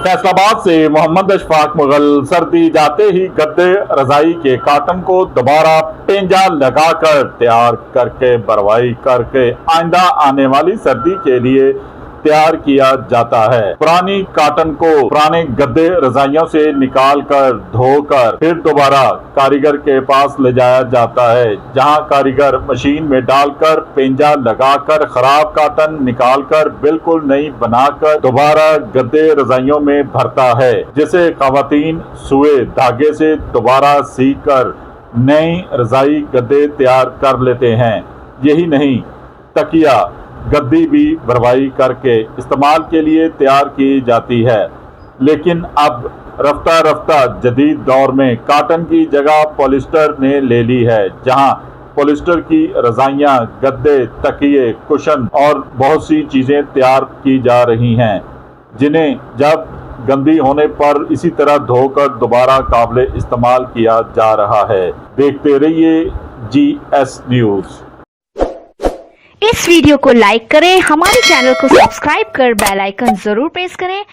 फैसलाबाद से मोहम्मद अशफाक मुगल। सर्दी जाते ही गद्दे रजाई के काटन को दोबारा पेंजा लगाकर तैयार करके भरवाई करके आइंदा आने वाली सर्दी के लिए तैयार किया जाता है। पुरानी काटन को पुराने गद्दे रजाइयों से निकाल कर धोकर फिर दोबारा कारीगर के पास ले जाया जाता है, जहां कारीगर मशीन में डालकर पेंजा लगाकर खराब काटन निकालकर बिल्कुल नई बनाकर दोबारा गद्दे रजाइयों में भरता है, जिसे खवातीन सुए धागे से दोबारा सी कर नई रजाई गद्दे तैयार कर लेते हैं। यही नहीं, तकिया गद्दी भी भरवाई करके इस्तेमाल के लिए तैयार की जाती है। लेकिन अब रफ्ता रफ्ता जदीद दौर में काटन की जगह पॉलिस्टर ने ले ली है, जहां पॉलिस्टर की रजाइयां, गद्दे, तकिए, कुशन और बहुत सी चीज़ें तैयार की जा रही हैं, जिन्हें जब गंदी होने पर इसी तरह धोकर दोबारा काबिल इस्तेमाल किया जा रहा है। देखते रहिए GS न्यूज़। इस वीडियो को लाइक करें, हमारे चैनल को सब्सक्राइब कर बेल आइकन जरूर प्रेस करें